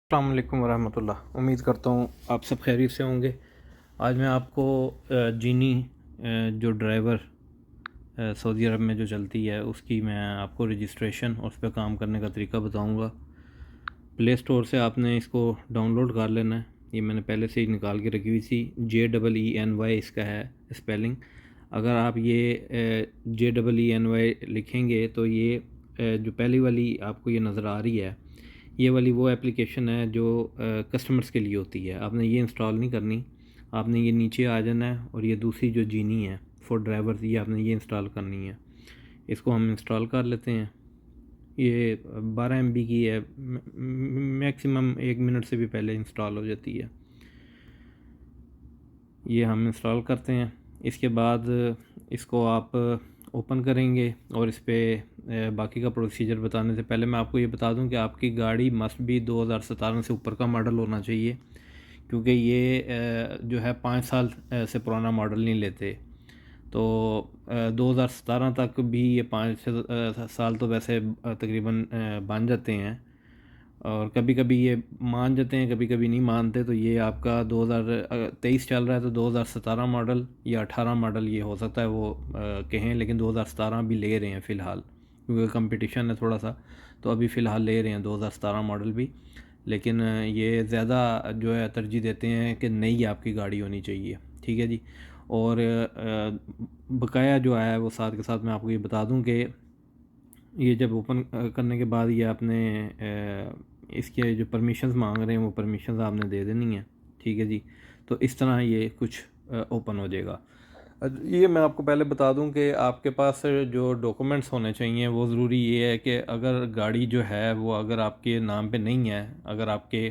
अस्सलाम वालेकुम वरहमतुल्लाह। उम्मीद करता हूँ आप सब खैरियत से होंगे। आज मैं आपको जीनी जो ड्राइवर सऊदी अरब में जो चलती है उसकी मैं आपको रजिस्ट्रेशन और उस पर काम करने का तरीका बताऊँगा। प्ले स्टोर से आपने इसको डाउनलोड कर लेना है। ये मैंने पहले से ही निकाल के रखी हुई थी। JEENY इसका है स्पेलिंग। अगर आप ये JEENY लिखेंगे तो ये जो पहली वाली आपको ये नज़र आ रही है, ये वाली वो एप्लीकेशन है जो कस्टमर्स के लिए होती है। आपने ये इंस्टॉल नहीं करनी, आपने ये नीचे आ जाना है और ये दूसरी जो जीनी है फॉर ड्राइवर्स, ये आपने ये इंस्टॉल करनी है। इसको हम इंस्टॉल कर लेते हैं। ये 12 MB की है, मैक्सिमम 1 मिनट से भी पहले इंस्टॉल हो जाती है। ये हम इंस्टॉल करते हैं। इसके बाद इसको आप ओपन करेंगे और इस पर बाकी का प्रोसीजर बताने से पहले मैं आपको ये बता दूं कि आपकी गाड़ी मस्ट भी 2017 से ऊपर का मॉडल होना चाहिए, क्योंकि ये जो है 5 साल से पुराना मॉडल नहीं लेते। तो 2017 तक भी ये 5 साल तो वैसे तकरीबन बन जाते हैं, और कभी कभी ये मान जाते हैं, कभी कभी नहीं मानते। तो ये आपका 2023 चल रहा है तो 2017 मॉडल या 18 मॉडल ये हो सकता है वो कहें, लेकिन 2017 भी ले रहे हैं फ़िलहाल, क्योंकि कंपटीशन है थोड़ा सा। तो अभी फ़िलहाल ले रहे हैं 2017 मॉडल भी, लेकिन ये ज़्यादा जो है तरजीह देते हैं कि नई आपकी गाड़ी होनी चाहिए। ठीक है जी। और बकाया जो है वो साथ के साथ मैं आपको ये बता दूं कि ये जब ओपन करने के बाद ये आपने इसके जो परमिशंस मांग रहे हैं वो परमिशंस आपने दे देनी है। ठीक है जी। तो इस तरह ये कुछ ओपन हो जाएगा। ये मैं आपको पहले बता दूं कि आपके पास जो डॉक्यूमेंट्स होने चाहिए वो ज़रूरी ये है कि अगर गाड़ी जो है वो अगर आपके नाम पे नहीं है, अगर आपके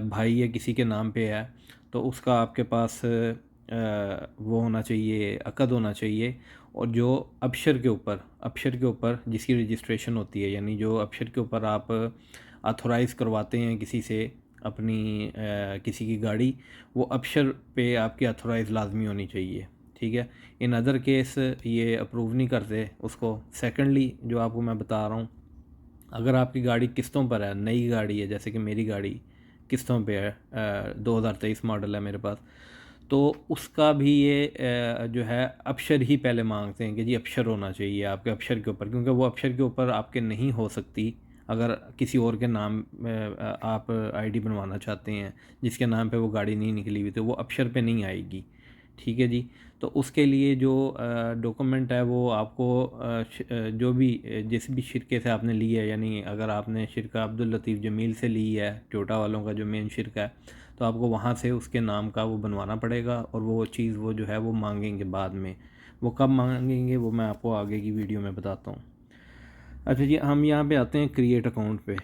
भाई या किसी के नाम पे है, तो उसका आपके पास वो होना चाहिए, अक़द होना चाहिए। और जो अबशर के ऊपर जिसकी रजिस्ट्रेशन होती है, यानी जो अबशर के ऊपर आप ऑथोराइज़ करवाते हैं किसी से अपनी किसी की गाड़ी, वो अबशर पे आपकी ऑथोराइज़ लाजमी होनी चाहिए। ठीक है। इन अदर केस ये अप्रूव नहीं करते उसको। सेकेंडली जो आपको मैं बता रहा हूँ, अगर आपकी गाड़ी किस्तों पर है, नई गाड़ी है, जैसे कि मेरी गाड़ी किस्तों पे है, 2023 मॉडल है मेरे पास, तो उसका भी ये जो है अबशर ही पहले मांगते हैं कि जी अबशर होना चाहिए आपके अबशर के ऊपर, क्योंकि वो अबशर के ऊपर आपके नहीं हो सकती। अगर किसी और के नाम आप आईडी बनवाना चाहते हैं जिसके नाम पे वो गाड़ी नहीं निकली हुई, तो वो अबशर पे नहीं आएगी। ठीक है जी। तो उसके लिए जो डॉक्यूमेंट है वो आपको जो भी जिस भी शिरके से आपने ली है, यानी अगर आपने शिरका अब्दुल लतीफ़ जमील से ली है, टोयोटा वालों का जो मेन शिरका है, तो आपको वहाँ से उसके नाम का वो बनवाना पड़ेगा। और वो चीज़ वो जो है वो मांगेंगे बाद में। वो कब मांगेंगे वो मैं आपको आगे की वीडियो में बताता हूँ। अच्छा जी, हम यहाँ पे आते हैं क्रिएट अकाउंट पे।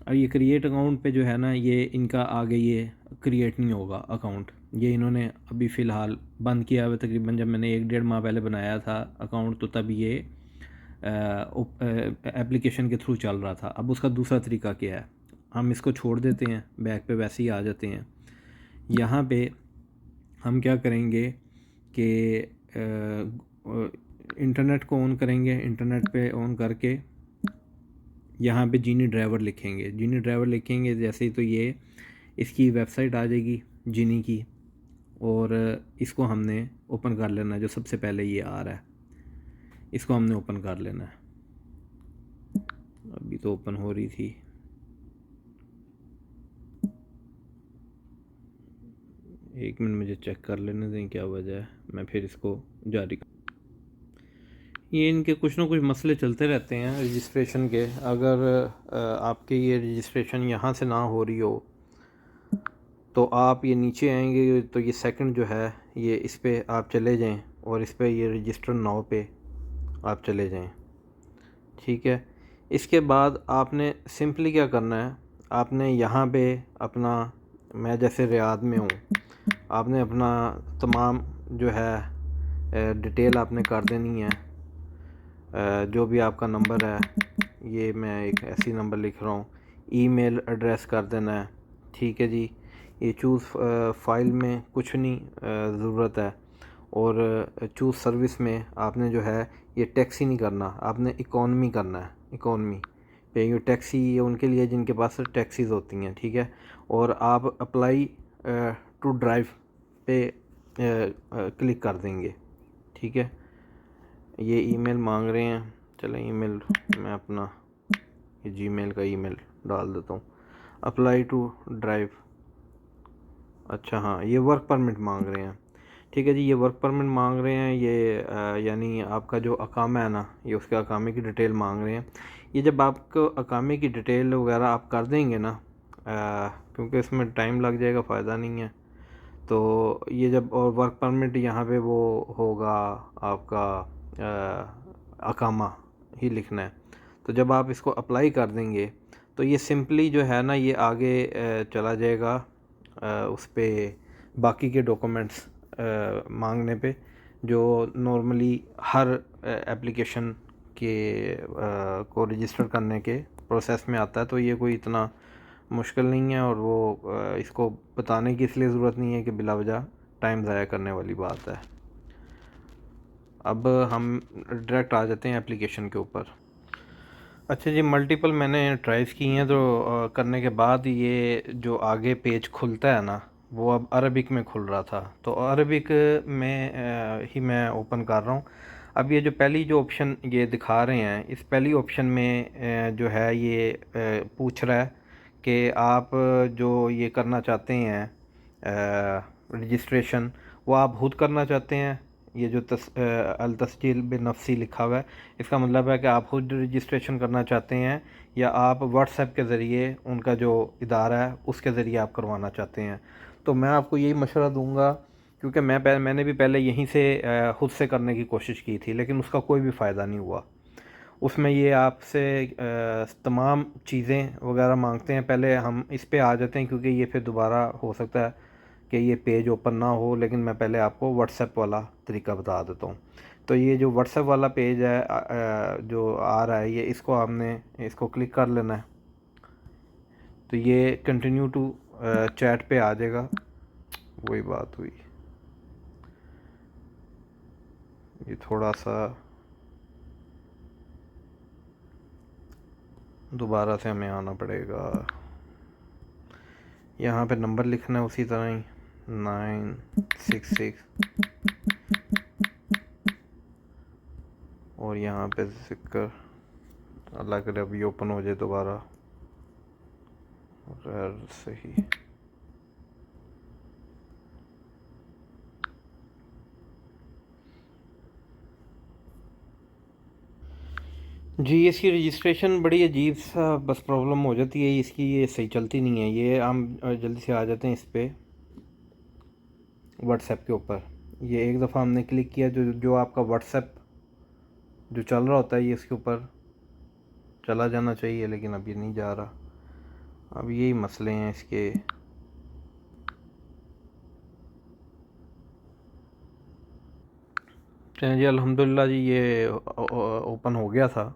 अब ये क्रिएट अकाउंट पे जो है ना, ये इनका आगे ये क्रिएट नहीं होगा अकाउंट। ये इन्होंने अभी फ़िलहाल बंद किया हुआ। तकरीबन जब मैंने 1 डेढ़ माह पहले बनाया था अकाउंट, तो तब ये एप्लीकेशन के थ्रू चल रहा था। अब उसका दूसरा तरीका क्या है, हम इसको छोड़ देते हैं, बैक पे वैसे ही आ जाते हैं। यहाँ पे हम क्या करेंगे कि इंटरनेट को ऑन करेंगे। इंटरनेट पे ऑन करके यहाँ पे जीनी ड्राइवर लिखेंगे। जीनी ड्राइवर लिखेंगे जैसे ही, तो ये इसकी वेबसाइट आ जाएगी जीनी की, और इसको हमने ओपन कर लेना है। जो सबसे पहले ये आ रहा है इसको हमने ओपन कर लेना है। अभी तो ओपन हो रही थी। एक मिनट मुझे चेक कर लेने दें क्या वजह है, मैं फिर इसको जारी कर। ये इनके कुछ ना कुछ मसले चलते रहते हैं रजिस्ट्रेशन के। अगर आपके ये रजिस्ट्रेशन यहाँ से ना हो रही हो, तो आप ये नीचे आएंगे तो ये सेकंड जो है ये इस पर आप चले जाएं, और इस पर ये रजिस्टर नाउ पे आप चले जाएं। ठीक है। इसके बाद आपने सिंपली क्या करना है, आपने यहाँ पे अपना, मैं जैसे रियाद में हूँ, आपने अपना तमाम जो है डिटेल आपने कर देनी है। जो भी आपका नंबर है, ये मैं एक ऐसी नंबर लिख रहा हूँ, ईमेल एड्रेस कर देना है। ठीक है जी। ये चूज़ फाइल में कुछ नहीं ज़रूरत है। और चूज़ सर्विस में आपने जो है ये टैक्सी नहीं करना, आपने इकॉनमी करना है, इकॉनमी। पेइंग टैक्सी ये उनके लिए जिनके पास टैक्सीज़ होती हैं, ठीक है। और आप अप्लाई टू ड्राइव पे क्लिक कर देंगे, ठीक है। ये ईमेल मांग रहे हैं, चलें ईमेल मैं अपना ये जीमेल का ईमेल डाल देता हूँ। अप्लाई टू ड्राइव, अच्छा हाँ, ये वर्क परमिट मांग रहे हैं, ठीक है जी। ये वर्क परमिट मांग रहे हैं, ये यानी आपका जो अकामा है ना, ये उसके अकामे की डिटेल मांग रहे हैं। ये जब आपको अकामे की डिटेल वगैरह आप कर देंगे ना, क्योंकि इसमें टाइम लग जाएगा, फ़ायदा नहीं है। तो ये जब और वर्क परमिट यहाँ पे वो होगा आपका अकामा ही लिखना है। तो जब आप इसको अप्लाई कर देंगे तो ये सिंपली जो है ना, ये आगे चला जाएगा उस पर बाकी के डॉक्यूमेंट्स मांगने पे, जो नॉर्मली हर एप्लीकेशन के को रजिस्टर करने के प्रोसेस में आता है। तो ये कोई इतना मुश्किल नहीं है, और वो इसको बताने की इसलिए ज़रूरत नहीं है कि बिला वजह टाइम ज़ाया करने वाली बात है। अब हम डायरेक्ट आ जाते हैं एप्लीकेशन के ऊपर। अच्छा जी, मल्टीपल मैंने ट्राइज़ की हैं, तो करने के बाद ये जो आगे पेज खुलता है ना, वो अब अरबिक में खुल रहा था। तो अरबिक में ही मैं ओपन कर रहा हूँ। अब ये जो पहली जो ऑप्शन ये दिखा रहे हैं, इस पहली ऑप्शन में जो है ये पूछ रहा है कि आप जो ये करना चाहते हैं रजिस्ट्रेशन, वो आप खुद करना चाहते हैं। ये जो अल तस्जील बेनफ्सी लिखा हुआ है, इसका मतलब है कि आप खुद रजिस्ट्रेशन करना चाहते हैं, या आप व्हाट्सएप के ज़रिए उनका जो इदारा है उसके ज़रिए आप करवाना चाहते हैं। तो मैं आपको यही मशवरा दूंगा, क्योंकि मैंने भी पहले यहीं से ख़ुद से करने की कोशिश की थी, लेकिन उसका कोई भी फ़ायदा नहीं हुआ। उसमें ये आपसे तमाम चीज़ें वगैरह मांगते हैं। पहले हम इस पे आ जाते हैं, क्योंकि ये फिर दोबारा हो सकता है कि ये पेज ओपन ना हो, लेकिन मैं पहले आपको व्हाट्सएप वाला तरीका बता देता हूँ। तो ये जो व्हाट्सएप वाला पेज है जो आ रहा है, ये इसको आपने इसको क्लिक कर लेना है। तो ये कंटिन्यू टू चैट पे आ जाएगा। वही बात हुई, ये थोड़ा सा दोबारा से हमें आना पड़ेगा। यहाँ पे नंबर लिखना है उसी तरह ही 966, और यहाँ पे जिक्र अल्लाह करे अभी ओपन हो जाए दोबारा। गैर सही, जी इसकी रजिस्ट्रेशन बड़ी अजीब सा बस प्रॉब्लम हो जाती है इसकी, ये सही चलती नहीं है। ये हम जल्दी से आ जाते हैं इस पर व्हाट्सएप के ऊपर। ये एक दफ़ा हमने क्लिक किया, जो जो आपका व्हाट्सएप जो चल रहा होता है, ये इसके ऊपर चला जाना चाहिए, लेकिन अब ये नहीं जा रहा। अब यही मसले हैं इसके। चलिए जी, अल्हम्दुलिल्लाह जी, ये ओपन हो गया था।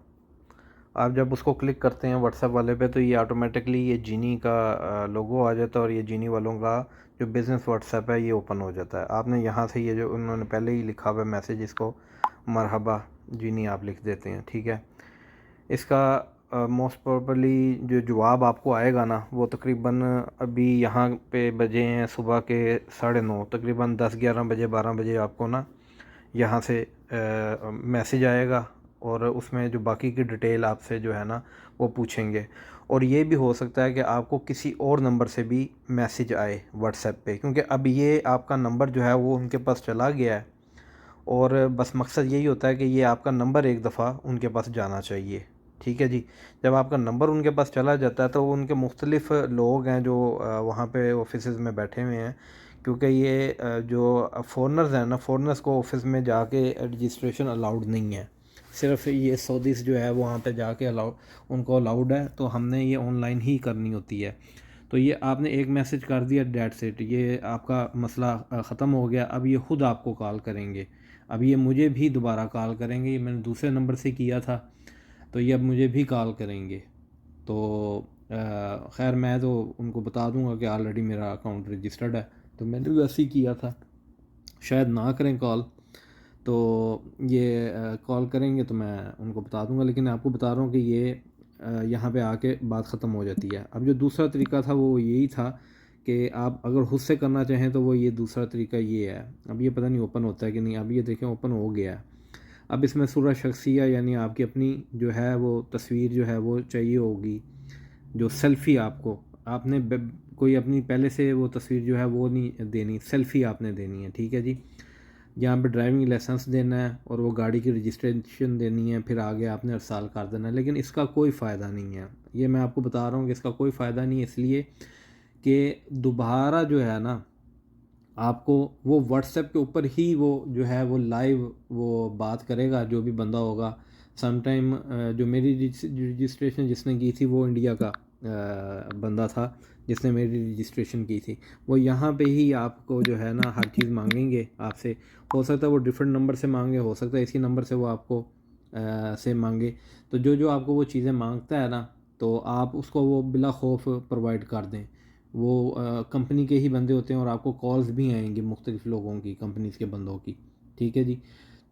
आप जब उसको क्लिक करते हैं व्हाट्सएप वाले पे, तो ये ऑटोमेटिकली ये जीनी का लोगो आ जाता है, और ये जीनी वालों का जो बिज़नेस व्हाट्सएप है ये ओपन हो जाता है। आपने यहाँ से ये जो उन्होंने पहले ही लिखा हुआ है मैसेज, इसको मरहबा जीनी आप लिख देते हैं, ठीक है। इसका मोस्ट प्रॉबली जो जवाब आपको आएगा ना, वो तकरीबन अभी यहाँ पे बजे हैं सुबह के 9:30, तकरीबन 10-11 बजे 12 बजे आपको ना यहाँ से मैसेज आएगा, और उसमें जो बाकी की डिटेल आपसे जो है ना वो पूछेंगे। और ये भी हो सकता है कि आपको किसी और नंबर से भी मैसेज आए व्हाट्सएप पे, क्योंकि अब ये आपका नंबर जो है वो उनके पास चला गया है, और बस मकसद यही होता है कि ये आपका नंबर एक दफ़ा उनके पास जाना चाहिए, ठीक है जी। जब आपका नंबर उनके पास चला जाता है, तो उनके मुख्तलिफ़ लोग हैं जो वहाँ पे ऑफिसेज़ में बैठे हुए हैं, क्योंकि ये जो फ़ॉरनर्स हैं ना, फ़ॉरनर्स को ऑफिस में जाके रजिस्ट्रेशन अलाउड नहीं है। सिर्फ ये सऊदीस जो है वहाँ पे जाके उनको अलाउड है। तो हमने ये ऑनलाइन ही करनी होती है। तो ये आपने एक मैसेज कर दिया, डेट सेट, ये आपका मसला ख़त्म हो गया। अब ये ख़ुद आपको कॉल करेंगे। अब ये मुझे भी दोबारा कॉल करेंगे, ये मैंने दूसरे नंबर से किया था, तो ये अब मुझे भी कॉल करेंगे। तो खैर मैं तो उनको बता दूंगा कि ऑलरेडी मेरा अकाउंट रजिस्टर्ड है, तो मैंने वैसे ही किया था। शायद ना करें कॉल, तो ये कॉल करेंगे तो मैं उनको बता दूंगा। लेकिन आपको बता रहा हूँ कि ये यहाँ पे आके बात ख़त्म हो जाती है। अब जो दूसरा तरीका था वो यही था कि आप अगर खुद से करना चाहें तो वो ये दूसरा तरीका ये है। अब ये पता नहीं ओपन होता है कि नहीं, अब ये देखें ओपन हो गया है। अब इसमें सूरह शख्सिया यानी आपकी अपनी जो है वो तस्वीर जो है वो चाहिए होगी, जो सेल्फ़ी आपको आपने कोई अपनी पहले से वो तस्वीर जो है वो नहीं देनी, सेल्फ़ी आपने देनी है, ठीक है जी। यहाँ पे ड्राइविंग लाइसेंस देना है और वो गाड़ी की रजिस्ट्रेशन देनी है, फिर आगे आपने अरसाल कर देना है। लेकिन इसका कोई फ़ायदा नहीं है, ये मैं आपको बता रहा हूँ कि इसका कोई फ़ायदा नहीं है, इसलिए कि दोबारा जो है ना आपको वो व्हाट्सएप के ऊपर ही वो जो है वो लाइव वो बात करेगा जो भी बंदा होगा। समटाइम जो मेरी रजिस्ट्रेशन जिसने की थी वो इंडिया का बंदा था जिसने मेरी रजिस्ट्रेशन की थी। वो यहाँ पे ही आपको जो है ना हर चीज़ मांगेंगे आपसे। हो सकता है वो डिफरेंट नंबर से मांगे, हो सकता है इसी नंबर से वो आपको से मांगे। तो जो जो आपको वो चीज़ें मांगता है ना, तो आप उसको वो बिला खौफ प्रोवाइड कर दें। वो कंपनी के ही बंदे होते हैं और आपको कॉल्स भी आएंगी मुख्तलिफ़ लोगों की, कंपनीज़ के बंदों की, ठीक है जी।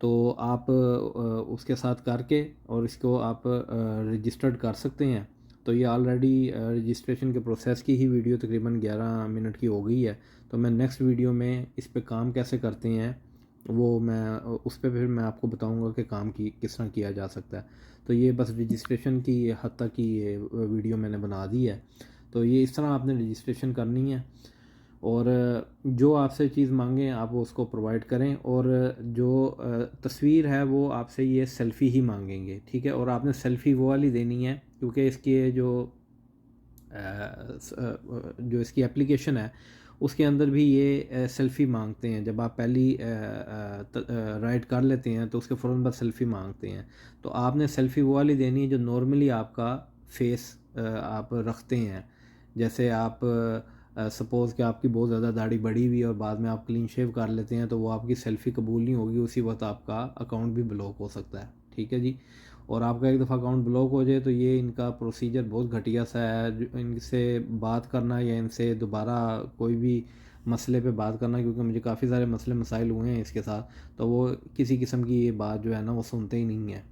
तो आप उसके साथ करके और इसको आप रजिस्टर्ड कर सकते हैं। तो ये ऑलरेडी रजिस्ट्रेशन के प्रोसेस की ही वीडियो तकरीबन 11 मिनट की हो गई है। तो मैं नेक्स्ट वीडियो में इस पे काम कैसे करते हैं वो मैं उस पे फिर मैं आपको बताऊंगा कि काम की किस तरह किया जा सकता है। तो ये बस रजिस्ट्रेशन की हद तक की ये वीडियो मैंने बना दी है। तो ये इस तरह आपने रजिस्ट्रेशन करनी है और जो आपसे चीज़ मांगें आप उसको प्रोवाइड करें। और जो तस्वीर है वो आपसे ये सेल्फ़ी ही मांगेंगे, ठीक है। और आपने सेल्फ़ी वो वाली देनी है क्योंकि इसकी जो इसकी एप्लीकेशन है उसके अंदर भी ये सेल्फ़ी मांगते हैं। जब आप पहली राइड कर लेते हैं तो उसके फ़ौरन बाद सेल्फ़ी मांगते हैं। तो आपने सेल्फ़ी वो वाली देनी है जो नॉर्मली आपका फेस आप रखते हैं। जैसे आप सपोज़ कि आपकी बहुत ज़्यादा दाढ़ी बढ़ी हुई है और बाद में आप क्लीन शेव कर लेते हैं तो वो आपकी सेल्फ़ी कबूल नहीं होगी, उसी वक्त आपका अकाउंट भी ब्लॉक हो सकता है, ठीक है जी। और आपका एक दफ़ा अकाउंट ब्लॉक हो जाए तो ये इनका प्रोसीजर बहुत घटिया सा है। इनसे बात करना या इनसे दोबारा कोई भी मसले पे बात करना, क्योंकि मुझे काफ़ी सारे मसले मसाइल हुए हैं इसके साथ, तो वो किसी किस्म की ये बात जो है ना वो सुनते ही नहीं है।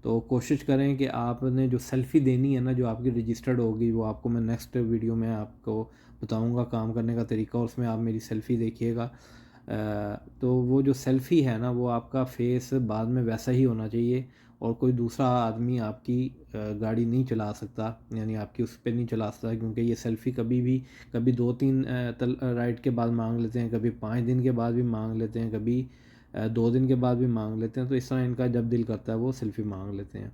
तो कोशिश करें कि आपने जो सेल्फ़ी देनी है ना जो आपकी रजिस्टर्ड होगी वो आपको मैं नेक्स्ट वीडियो में आपको बताऊंगा काम करने का तरीका, और उसमें आप मेरी सेल्फ़ी देखिएगा। तो वो जो सेल्फ़ी है ना वो आपका फेस बाद में वैसा ही होना चाहिए और कोई दूसरा आदमी आपकी गाड़ी नहीं चला सकता, यानी आपकी उस पर नहीं चला सकता, क्योंकि ये सेल्फ़ी कभी भी कभी 2-3 राइड के बाद मांग लेते हैं, कभी 5 दिन के बाद भी मांग लेते हैं, कभी 2 दिन के बाद भी मांग लेते हैं। तो इस तरह इनका जब दिल करता है वो सेल्फ़ी मांग लेते हैं।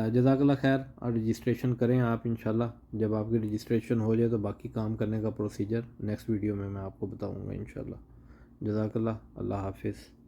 जज़ाकल्लाह खैर। और रजिस्ट्रेशन करें आप इंशाल्लाह। जब आपकी रजिस्ट्रेशन हो जाए तो बाकी काम करने का प्रोसीजर नेक्स्ट वीडियो में मैं आपको बताऊँगा इंशाल्लाह। जज़ाकल्लाह। अल्लाह हाफ़िज़।